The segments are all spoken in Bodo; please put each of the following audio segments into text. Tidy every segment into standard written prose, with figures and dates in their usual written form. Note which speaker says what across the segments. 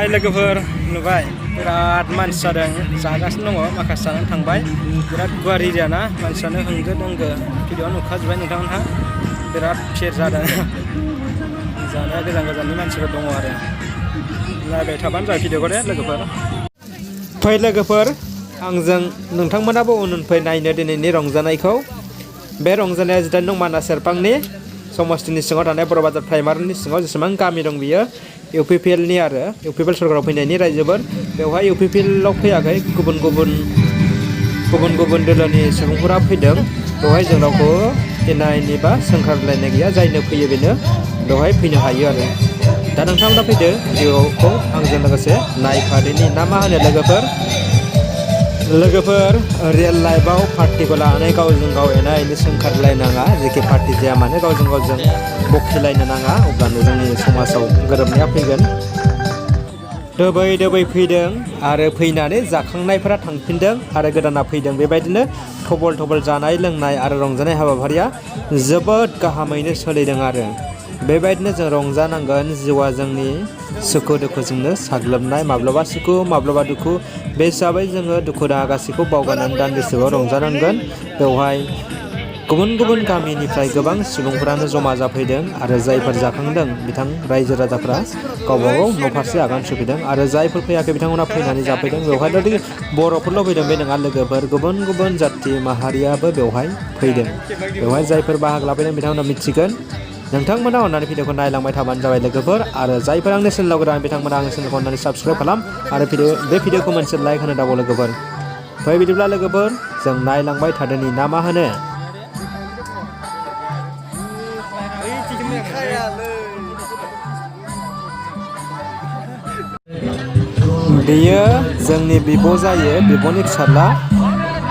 Speaker 1: लोगोफोर नुबाय बिराद मानसि जादों जागासिनो दङ माखासे जानानै थांबाय बिराद गुवार एरियाना मानसियानो होंगो दोंगो भिडिअ नुखाजोब्बाय नोंथांमोनहा बिराद भिर जादों जानाया गोजान गोजाननि मानसिफोर दङ आरो नायबाय थाबानो जाबाय भिडिअखौ दे लोगोफोर फै लोगोफोर आंजों नोंथांमोनाबो उन फै नायनो दिनैनि रंजानायखौ बे रंजानाया जिदाइन नं मानास सेरफांनि समस्तिनि सिङाव थानाय बर' बाजार प्राइमारिनि सिङाव जेसेबां गामि दं बियो इउपिपिएलनि आरो इउपिपिएल सरकाराव फैनायनि रायजोफोर बेवहाय इउपिपिएलआव फैयाखै गुबुन गुबुन दोलोनि सुबुंफोरा फैदों बेवहाय जों रावखौ एना एनि बा सोंखारलायनाय गैया जायनो फैयो बेनो बेवहाय फैनो हायो आरो दा नोंथांमोना फैदो भिडिअखौ आंजों लोगोसे नायफादोनि ना मा होनो लोगोफोर रियेल लाइफआव पार्टिखौ लानानै गावजों गाव एना एनि सोंखारलायनाङा जेखि पार्टि जाया मानो गावजों गावजों बखिलायनो नाङा अब्लानो जोंनि समाजाव गोरोबनाया फैगोन दोबै फैदों आरो फैनानै जाखांनायफोरा थांफिनदों आरो गोदाना फैदों बेबायदिनो थबल जानाय लोंनाय आरो रंजानाय हाबाफारिया जोबोद गाहामैनो सोलिदों आरो बेबायदिनो जों रंजानांगोन जिउआ जोंनि सुखु दुखुजोंनो साग्लोबनाय माब्लाबा सुखु माब्लाबा दुखु बे हिसाबै जोङो दुखु दाहा गासैखौ बावगारनानै दान्दिसेआव रंजानांगोन बेवहाय गुबुन गामिनिफ्राय गोबां सुबुंफोरानो जमा जाफैदों आरो जायफोर जाखांदों बिथां रायजो राजाफ्रा गावबागाव न' फारसे आगान सुरफैदों आरो जायफोर फैयाखै बिथांमोना फैनानै जाफैदों बेवहाय बर'फोरल' फैदों बे नङा लोगोफोर गुबुन जाथि माहारियाबो बेवहाय फैदों बेवहाय जायफोर बाहागो लाफैदों बिथांमोना मिथिगोन नोंथांमोना अननानै भिडिअखौ नायलांबाय थाबानो जाबाय लोगोफोर आरो जायफोर आंनि चेनेलाव गोदान बिथांमोना आंनि चेनेलखौ अननानै साबस्क्राइब खालाम आरो बे भिडिअखौ मोनसे लाइक होनो दाबाव लोगोफोर फै बिदिब्ला लोगोफोर जों नायलांबाय थादोनि ना मा होनो बेयो जोंनि बिब' जायो बिब'नि फिसाज्ला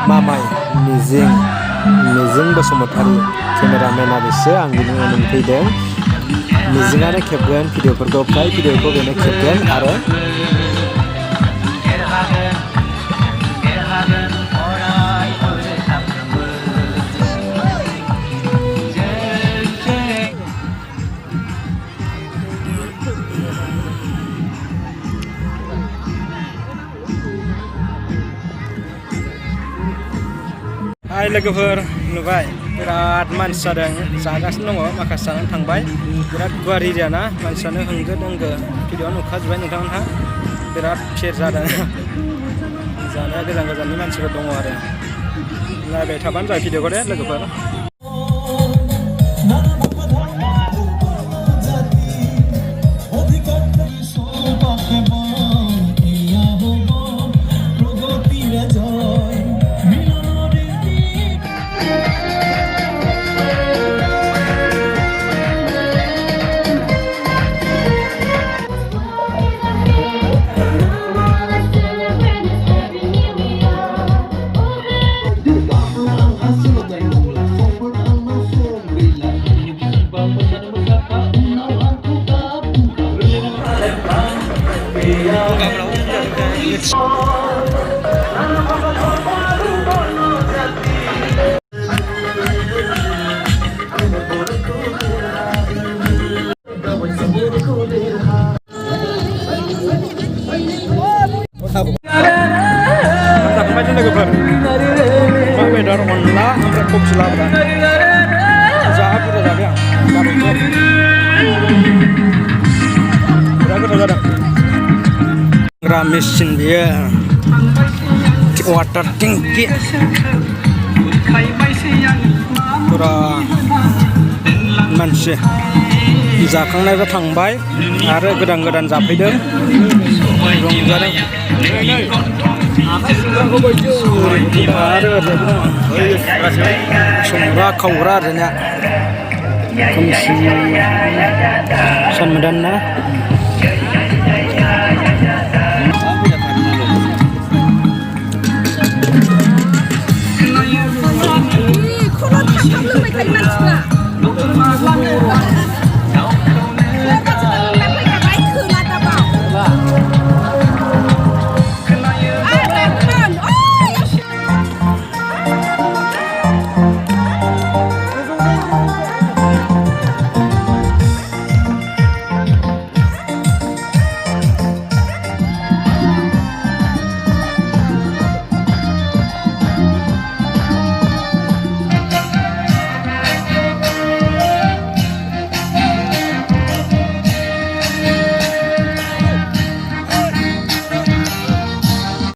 Speaker 1: मामाय मिजिं बसुमतारी केमेरामेना बिसो आं बिनि उनाव फैदों मिजिङानो खेबगोन भिडिअफोरखौ फ्राय भिडिअखौ बेनो खेबगोन आरो हाय लोगोफोर नुबाय बिराद मानसि जादों जागासिनो दङ माखासे जानानै थांबाय बिराद गुवार एरियाना मानसियानो होंगो दोंगो भिडिअ नुखाजोब्बाय नोंथांमोनहा बिराद भिर जादों जानाया गोजान गोजाननि मानसिफोर दङ आरो नायबाय थाबानो जाबाय भिडिअखौ दे लोगोफोर जाखांबायनो लोगोफोर अमा बेदर अनला ओमफ्राय कबि लाब्रा जा बुरजा जाबाय आं बिराद गोथाव जादों ग्रा मेचिन बियो वाटार टेंकि फुरा मानसि जाखांनायबो थांबाय आरो गोदान जाफैदों रंजादों आरो संग्रा खावग्रा ओरैनो खोमसि सान मोदान ना